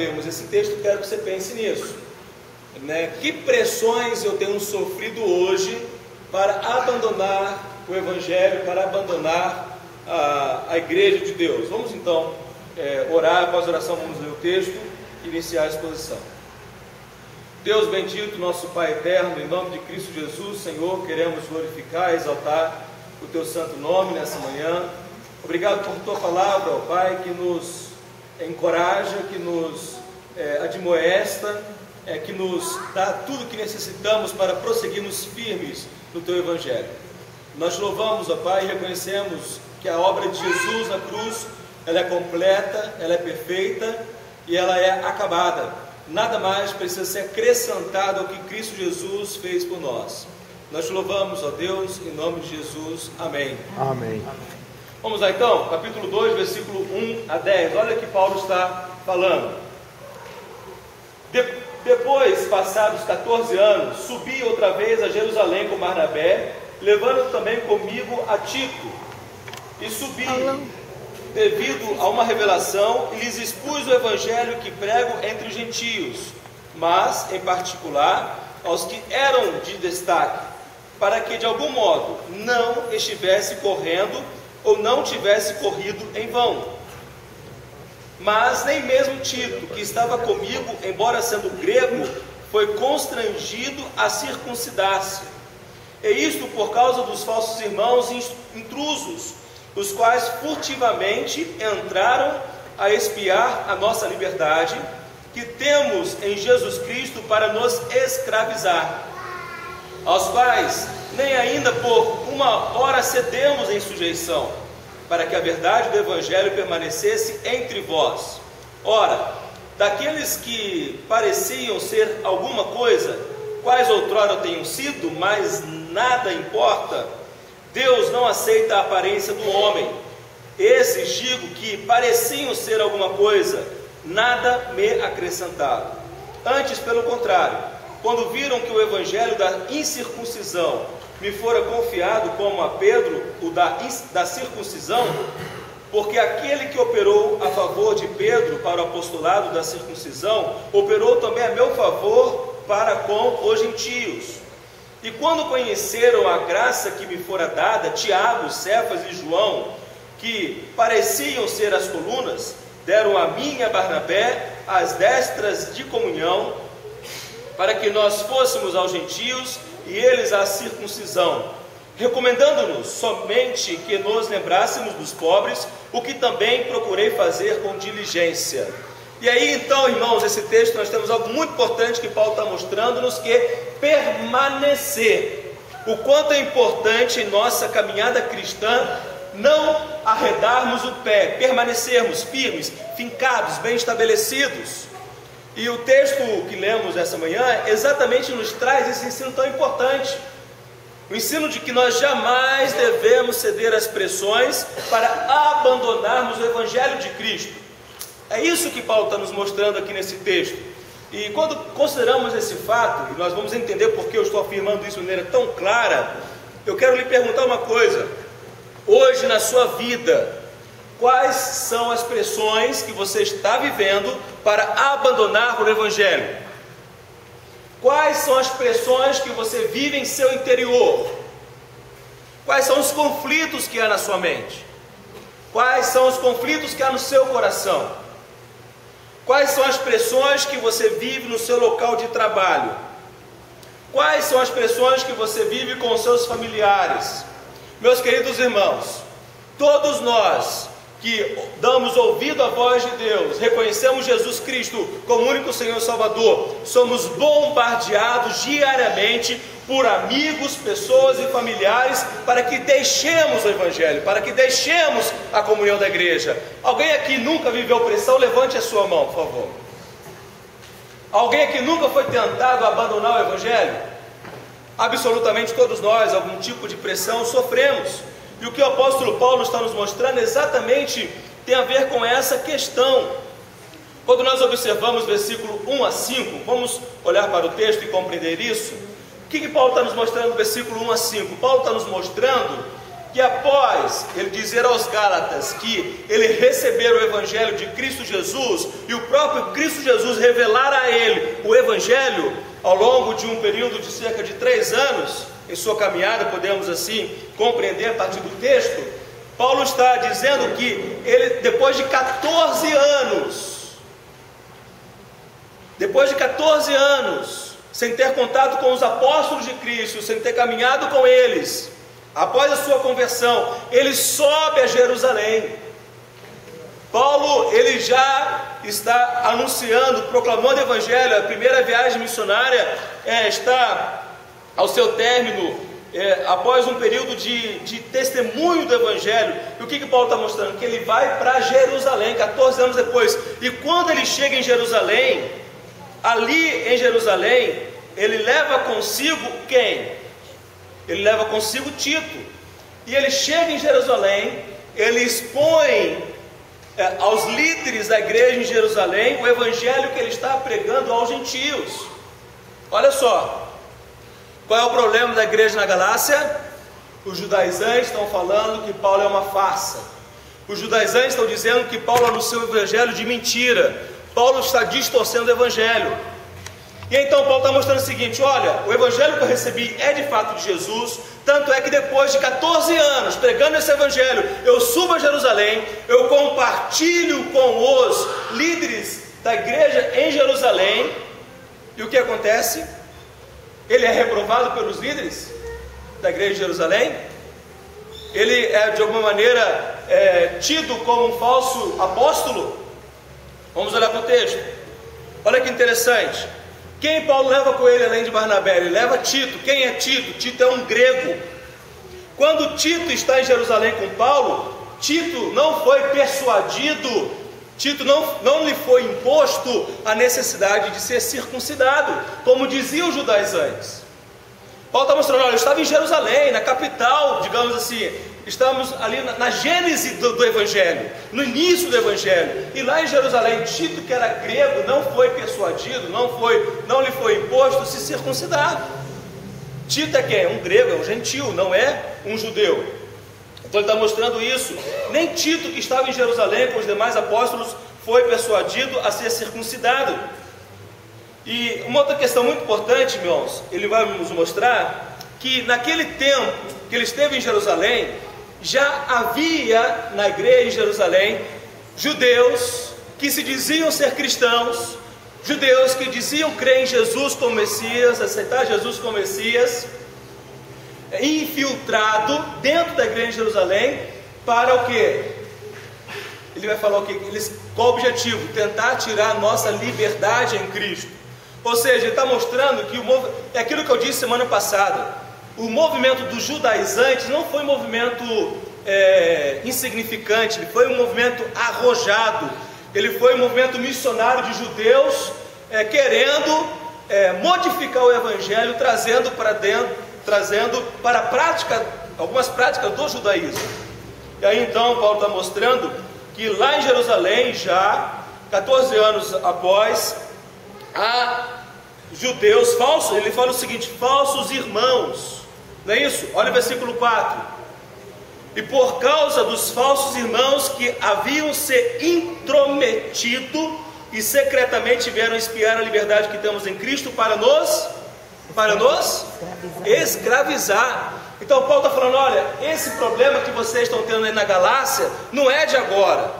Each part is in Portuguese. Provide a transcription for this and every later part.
lermos esse texto, quero que você pense nisso, né? Que pressões eu tenho sofrido hoje para abandonar o Evangelho, para abandonar a igreja de Deus? Vamos então orar. Após a oração vamos ler o texto e iniciar a exposição. Deus bendito, nosso Pai eterno, em nome de Cristo Jesus, Senhor, queremos glorificar e exaltar o Teu santo nome nessa manhã. Obrigado por Tua palavra, ó Pai, que nos encoraja, que nos admoesta, que nos dá tudo o que necessitamos para prosseguirmos firmes no Teu Evangelho. Nós te louvamos, ó Pai, e reconhecemos que a obra de Jesus na cruz, ela é completa, ela é perfeita e ela é acabada. Nada mais precisa ser acrescentado ao que Cristo Jesus fez por nós. Nós te louvamos, ó Deus, em nome de Jesus. Amém. Amém. Vamos lá então, capítulo 2, versículo 1 a 10. Olha o que Paulo está falando. Depois, passados 14 anos, subi outra vez a Jerusalém com Barnabé, levando também comigo a Tito. E subi devido a uma revelação, e lhes expus o evangelho que prego entre os gentios, mas, em particular, aos que eram de destaque, para que de algum modo não estivesse correndo ou não tivesse corrido em vão. Mas nem mesmo Tito, que estava comigo, embora sendo grego, foi constrangido a circuncidar-se. E isto por causa dos falsos irmãos intrusos, os quais furtivamente entraram a espiar a nossa liberdade, que temos em Jesus Cristo para nos escravizar, aos quais nem ainda por uma hora cedemos em sujeição, para que a verdade do Evangelho permanecesse entre vós. Ora, daqueles que pareciam ser alguma coisa, quais outrora tenham sido, mas nada importa, Deus não aceita a aparência do homem. Esses digo que pareciam ser alguma coisa, nada me acrescentaram. Antes, pelo contrário, quando viram que o evangelho da incircuncisão me fora confiado como a Pedro o da circuncisão, porque aquele que operou a favor de Pedro para o apostolado da circuncisão, operou também a meu favor para com os gentios. E quando conheceram a graça que me fora dada, Tiago, Cefas e João, que pareciam ser as colunas, deram a mim e a Barnabé as destras de comunhão, para que nós fôssemos aos gentios e eles à circuncisão, recomendando-nos somente que nos lembrássemos dos pobres, o que também procurei fazer com diligência. E aí então, irmãos, esse texto nós temos algo muito importante que Paulo está mostrando-nos, que permanecer. O quanto é importante em nossa caminhada cristã não arredarmos o pé, permanecermos firmes, fincados, bem estabelecidos. E o texto que lemos essa manhã exatamente nos traz esse ensino tão importante. O ensino de que nós jamais devemos ceder às pressões para abandonarmos o Evangelho de Cristo. É isso que Paulo está nos mostrando aqui nesse texto. E quando consideramos esse fato, e nós vamos entender porque eu estou afirmando isso de maneira tão clara, eu quero lhe perguntar uma coisa. Hoje na sua vida, quais são as pressões que você está vivendo para abandonar o Evangelho? Quais são as pressões que você vive em seu interior? Quais são os conflitos que há na sua mente? Quais são os conflitos que há no seu coração? Quais são as pressões que você vive no seu local de trabalho? Quais são as pressões que você vive com os seus familiares? Meus queridos irmãos, todos nós que damos ouvido à voz de Deus, reconhecemos Jesus Cristo como único Senhor e Salvador, somos bombardeados diariamente por amigos, pessoas e familiares para que deixemos o Evangelho, para que deixemos a comunhão da igreja. Alguém aqui nunca viveu pressão? Levante a sua mão, por favor. Alguém aqui nunca foi tentado a abandonar o Evangelho? Absolutamente todos nós, algum tipo de pressão sofremos. E o que o apóstolo Paulo está nos mostrando exatamente tem a ver com essa questão. Quando nós observamos versículo 1 a 5, vamos olhar para o texto e compreender isso. O que Paulo está nos mostrando no versículo 1 a 5? Paulo está nos mostrando que após ele dizer aos Gálatas que ele receber o Evangelho de Cristo Jesus, e o próprio Cristo Jesus revelar a ele o Evangelho, ao longo de um período de cerca de 3 anos, em sua caminhada, podemos assim compreender a partir do texto, Paulo está dizendo que ele, depois de 14 anos, sem ter contato com os apóstolos de Cristo, sem ter caminhado com eles, após a sua conversão, ele sobe a Jerusalém. Paulo, ele já está anunciando, proclamando o Evangelho. A primeira viagem missionária está ao seu término, após um período de testemunho do Evangelho. E o que Paulo está mostrando? Que ele vai para Jerusalém, 14 anos depois. E quando ele chega em Jerusalém, ali em Jerusalém, ele leva consigo quem? Ele leva consigo Tito. E ele chega em Jerusalém, ele expõe aos líderes da igreja em Jerusalém o evangelho que ele está pregando aos gentios. Olha só, qual é o problema da igreja na Galácia? Os judaizantes estão falando que Paulo é uma farsa. Os judaizantes estão dizendo que Paulo anunciou o evangelho de mentira. Paulo está distorcendo o evangelho. E então Paulo está mostrando o seguinte: olha, o evangelho que eu recebi é de fato de Jesus. Tanto é que depois de 14 anos pregando esse evangelho, eu subo a Jerusalém, eu compartilho com os líderes da igreja em Jerusalém. E o que acontece? Ele é reprovado pelos líderes da igreja de Jerusalém. Ele é de alguma maneira tido como um falso apóstolo. Vamos olhar para o texto. Olha que interessante. Quem Paulo leva com ele além de Barnabé? Ele leva Tito. Quem é Tito? Tito é um grego. Quando Tito está em Jerusalém com Paulo, Tito não foi persuadido, Tito não lhe foi imposto a necessidade de ser circuncidado, como diziam os judaizantes. Paulo está mostrando: olha, eu estava em Jerusalém, na capital, digamos assim, estamos ali na gênese do Evangelho, no início do Evangelho. E lá em Jerusalém, Tito, que era grego, não foi persuadido, não lhe foi imposto se circuncidar. Tito é quem? Um grego, é um gentil, não é um judeu. Então ele está mostrando isso. Nem Tito, que estava em Jerusalém com os demais apóstolos, foi persuadido a ser circuncidado. E uma outra questão muito importante, irmãos, ele vai nos mostrar que naquele tempo que ele esteve em Jerusalém, já havia na igreja em Jerusalém judeus que se diziam ser cristãos, judeus que diziam crer em Jesus como Messias, aceitar Jesus como Messias, infiltrado dentro da igreja em Jerusalém, para o quê? Ele vai falar o quê? Qual o objetivo? Tentar tirar a nossa liberdade em Cristo. Ou seja, ele está mostrando que é aquilo que eu disse semana passada. O movimento dos judaizantes não foi um movimento insignificante, ele foi um movimento arrojado, ele foi um movimento missionário de judeus querendo modificar o evangelho, trazendo para a prática, algumas práticas do judaísmo. E aí então Paulo está mostrando que lá em Jerusalém, já 14 anos após, há judeus falsos. Ele fala o seguinte: falsos irmãos, não é isso? Olha o versículo 4. E por causa dos falsos irmãos que haviam se intrometido e secretamente vieram espiar a liberdade que temos em Cristo para nos escravizar. Então Paulo está falando: olha, esse problema que vocês estão tendo aí na Galácia não é de agora.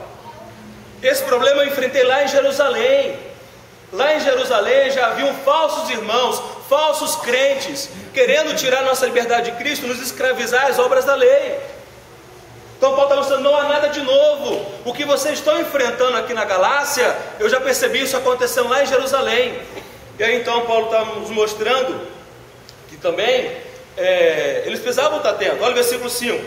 Esse problema eu enfrentei lá em Jerusalém. Lá em Jerusalém já haviam falsos irmãos, falsos crentes, querendo tirar nossa liberdade de Cristo, nos escravizar às obras da lei. Então Paulo está mostrando: não há nada de novo. O que vocês estão enfrentando aqui na Galácia, eu já percebi isso acontecendo lá em Jerusalém. E aí então Paulo está nos mostrando que também eles precisavam estar atentos. Olha o versículo 5.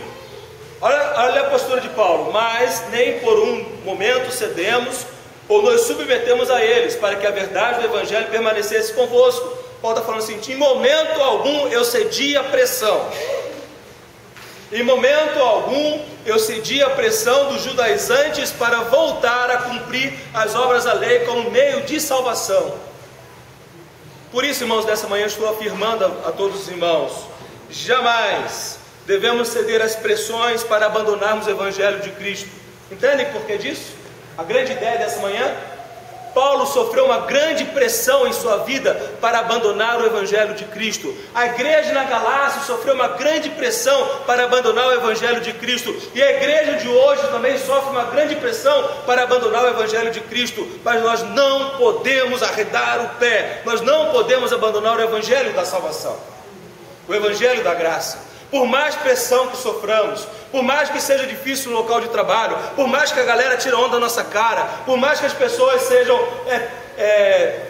Olha a postura de Paulo: mas nem por um momento cedemos ou nos submetemos a eles, para que a verdade do Evangelho permanecesse convosco. Paulo está falando assim: em momento algum eu cedi à pressão. Em momento algum eu cedi à pressão dos judaizantes para voltar a cumprir as obras da lei como meio de salvação. Por isso, irmãos, dessa manhã eu estou afirmando a todos os irmãos: jamais devemos ceder às pressões para abandonarmos o Evangelho de Cristo. Entendem por que disso? A grande ideia dessa manhã? Paulo sofreu uma grande pressão em sua vida para abandonar o Evangelho de Cristo. A igreja na Galácia sofreu uma grande pressão para abandonar o Evangelho de Cristo. E a igreja de hoje também sofre uma grande pressão para abandonar o Evangelho de Cristo. Mas nós não podemos arredar o pé. Nós não podemos abandonar o Evangelho da salvação, o Evangelho da graça. Por mais pressão que soframos, por mais que seja difícil no local de trabalho, por mais que a galera tire onda da nossa cara, por mais que as pessoas sejam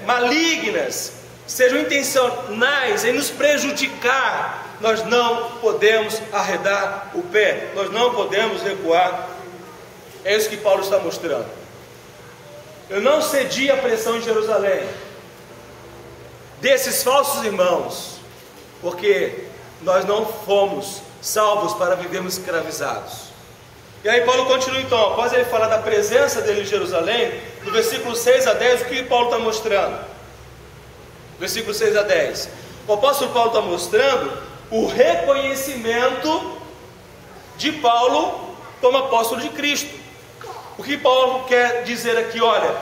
malignas, sejam intencionais em nos prejudicar, nós não podemos arredar o pé, nós não podemos recuar. É isso que Paulo está mostrando. Eu não cedi à pressão em Jerusalém desses falsos irmãos, porque nós não fomos salvos para vivermos escravizados. E aí Paulo continua então, após ele falar da presença dele em Jerusalém, no versículo 6 a 10, o que Paulo está mostrando? Versículo 6 a 10. O apóstolo Paulo está mostrando o reconhecimento de Paulo como apóstolo de Cristo. O que Paulo quer dizer aqui? Olha,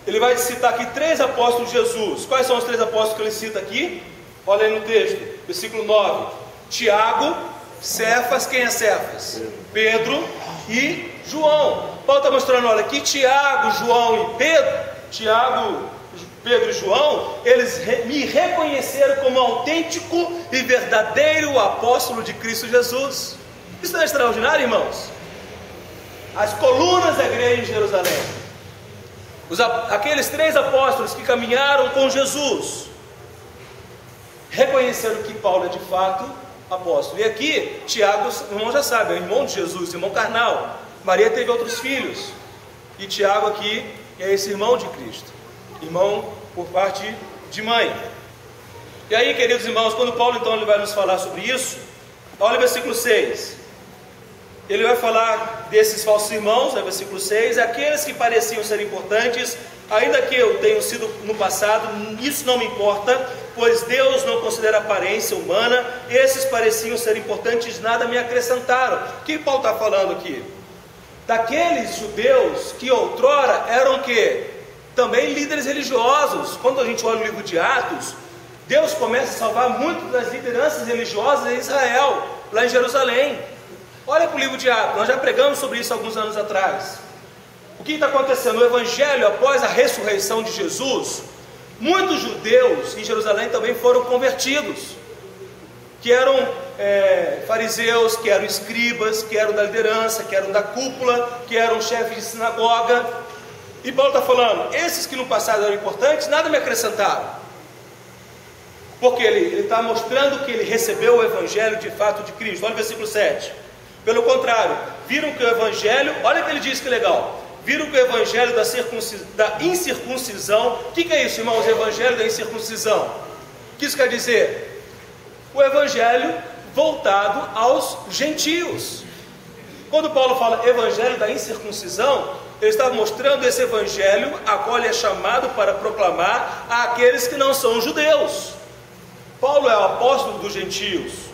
ele vai citar aqui 3 apóstolos de Jesus. Quais são os 3 apóstolos que ele cita aqui? Olha aí no texto, versículo 9: Tiago, Cefas. Quem é Cefas? Pedro e João. Paulo está mostrando, olha, que Tiago, João e Pedro e João, eles me reconheceram como autêntico e verdadeiro apóstolo de Cristo Jesus. Isso não é extraordinário, irmãos? As colunas da igreja em Jerusalém, aqueles 3 apóstolos que caminharam com Jesus, reconheceram que Paulo é de fato apóstolo. E aqui, Tiago, o irmão já sabe, é o irmão de Jesus, irmão carnal. Maria teve outros filhos. E Tiago aqui é esse irmão de Cristo, irmão por parte de mãe. E aí, queridos irmãos, quando Paulo então ele vai nos falar sobre isso, olha o versículo 6. Ele vai falar desses falsos irmãos, no versículo 6, aqueles que pareciam ser importantes, ainda que eu tenha sido no passado, isso não me importa, pois Deus não considera a aparência humana. Esses pareciam ser importantes, nada me acrescentaram. O que Paulo está falando aqui? Daqueles judeus que outrora eram o quê? Também líderes religiosos. Quando a gente olha o livro de Atos, Deus começa a salvar muitas das lideranças religiosas em Israel, lá em Jerusalém. Olha para o livro de Atos, nós já pregamos sobre isso alguns anos atrás. O que está acontecendo? O Evangelho, após a ressurreição de Jesus, muitos judeus em Jerusalém também foram convertidos, que eram fariseus, que eram escribas, que eram da liderança, que eram da cúpula, que eram chefes de sinagoga. E Paulo está falando, esses que no passado eram importantes, nada me acrescentaram. Porque ele está mostrando que ele recebeu o Evangelho de fato de Cristo. Olha o versículo 7. Pelo contrário, viram que o Evangelho, olha o que ele diz, que legal, viram que o Evangelho da incircuncisão, o que é isso, irmãos? O Evangelho da incircuncisão, o que isso quer dizer? O Evangelho voltado aos gentios. Quando Paulo fala Evangelho da incircuncisão, ele está mostrando esse Evangelho a qual ele é chamado para proclamar àqueles que não são judeus. Paulo é o apóstolo dos gentios.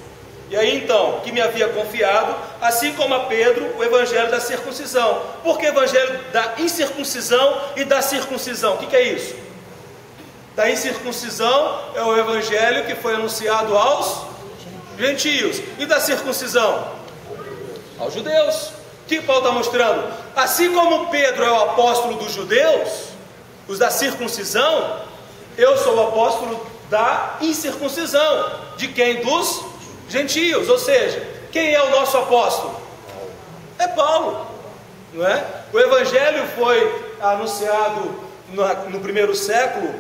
E aí então, que me havia confiado, assim como a Pedro, o Evangelho da circuncisão. Por que Evangelho da incircuncisão e da circuncisão? O que é isso? Da incircuncisão é o Evangelho que foi anunciado aos gentios. E da circuncisão? Aos judeus. O que Paulo está mostrando? Assim como Pedro é o apóstolo dos judeus, os da circuncisão, eu sou o apóstolo da incircuncisão. De quem? Dos gentios. Ou seja, quem é o nosso apóstolo? É Paulo, não é? O Evangelho foi anunciado no primeiro século,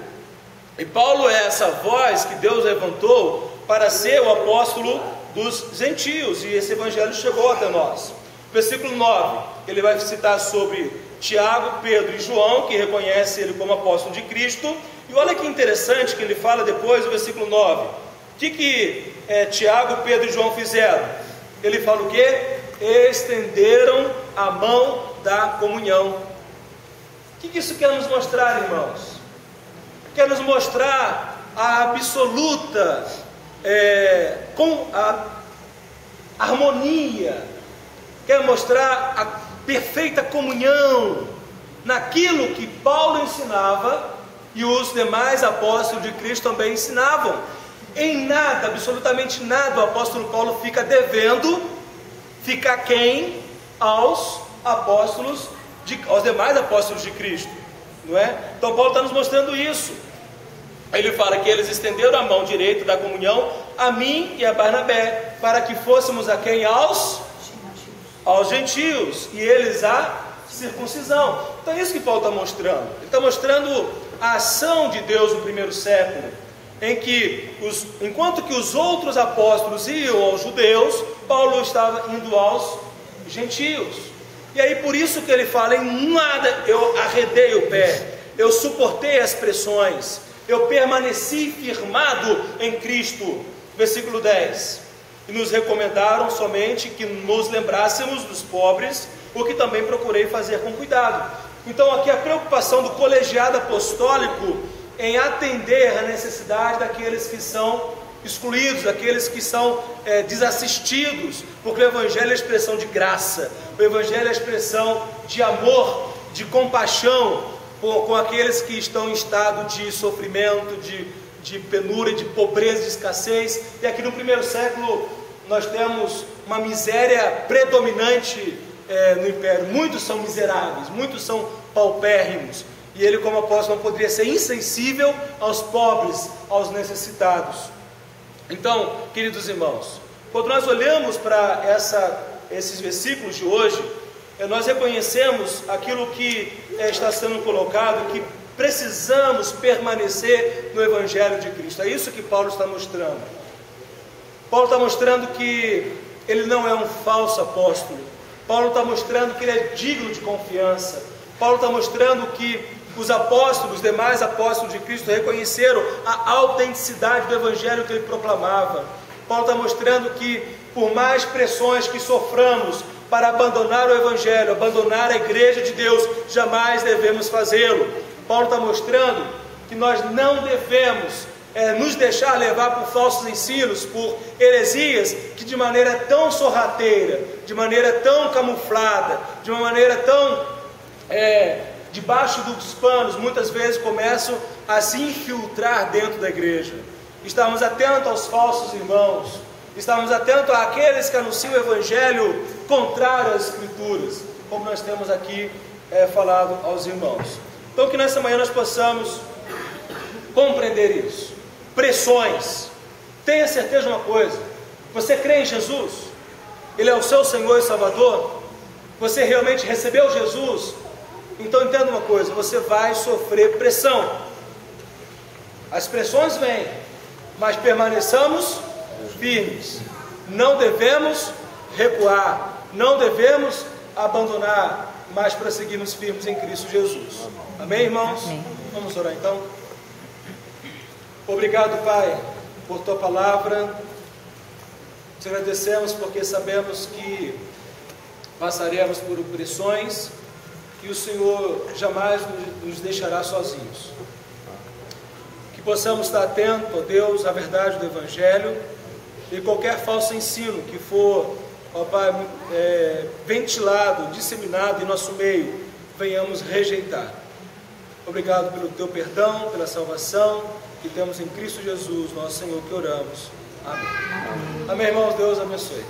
e Paulo é essa voz que Deus levantou para ser o apóstolo dos gentios, e esse Evangelho chegou até nós. Versículo 9, ele vai citar sobre Tiago, Pedro e João, que reconhece ele como apóstolo de Cristo. E olha que interessante que ele fala depois do versículo 9. O que Tiago, Pedro e João fizeram? Ele fala o quê? Estenderam a mão da comunhão. O que isso quer nos mostrar, irmãos? Quer nos mostrar a absoluta harmonia, quer mostrar a perfeita comunhão naquilo que Paulo ensinava e os demais apóstolos de Cristo também ensinavam. Em nada, absolutamente nada, o apóstolo Paulo fica devendo, fica quem aos demais apóstolos de Cristo, não é? Então Paulo está nos mostrando isso. Ele fala que eles estenderam a mão direita da comunhão a mim e a Barnabé, para que fôssemos a quem? Aos gentios, e eles a circuncisão. Então é isso que Paulo está mostrando. Ele está mostrando a ação de Deus no primeiro século, em que, enquanto que os outros apóstolos iam aos judeus, Paulo estava indo aos gentios. E aí por isso que ele fala, em nada eu arredei o pé, eu suportei as pressões, eu permaneci firmado em Cristo. Versículo 10. E nos recomendaram somente que nos lembrássemos dos pobres, o que também procurei fazer com cuidado. Então aqui a preocupação do colegiado apostólico em atender a necessidade daqueles que são excluídos, daqueles que são desassistidos, porque o Evangelho é a expressão de graça, o Evangelho é a expressão de amor, de compaixão com aqueles que estão em estado de sofrimento, de penúria, de pobreza, de escassez. E aqui no primeiro século nós temos uma miséria predominante no império. Muitos são miseráveis, muitos são paupérrimos, e ele, como apóstolo, não poderia ser insensível aos pobres, aos necessitados. Então, queridos irmãos, quando nós olhamos para esses versículos de hoje, nós reconhecemos aquilo que está sendo colocado, que precisamos permanecer no Evangelho de Cristo. É isso que Paulo está mostrando. Paulo está mostrando que ele não é um falso apóstolo. Paulo está mostrando que ele é digno de confiança. Paulo está mostrando que os apóstolos, os demais apóstolos de Cristo, reconheceram a autenticidade do Evangelho que ele proclamava. Paulo está mostrando que, por mais pressões que soframos para abandonar o Evangelho, abandonar a igreja de Deus, jamais devemos fazê-lo. Paulo está mostrando que nós não devemos nos deixar levar por falsos ensinos, por heresias que de maneira tão sorrateira, de maneira tão camuflada, de uma maneira tão debaixo dos panos, muitas vezes começam a se infiltrar dentro da igreja. Estamos atentos aos falsos irmãos, estamos atentos àqueles que anunciam o Evangelho contrário às Escrituras, como nós temos aqui falado aos irmãos. Então que nessa manhã nós possamos compreender isso. Pressões. Tenha certeza de uma coisa: você crê em Jesus? Ele é o seu Senhor e Salvador? Você realmente recebeu Jesus? Então entenda uma coisa: você vai sofrer pressão. As pressões vêm, mas permaneçamos firmes. Não devemos recuar, não devemos abandonar, mas prosseguirmos firmes em Cristo Jesus. Amém, irmãos? Amém. Vamos orar então. Obrigado, Pai, por Tua palavra. Te agradecemos porque sabemos que passaremos por pressões e o Senhor jamais nos deixará sozinhos. Que possamos estar atentos, ó Deus, à verdade do Evangelho, e qualquer falso ensino que for, ó Pai, ventilado, disseminado em nosso meio, venhamos rejeitar. Obrigado pelo Teu perdão, pela salvação que temos em Cristo Jesus, nosso Senhor, que oramos. Amém. Amém, irmãos. Deus abençoe.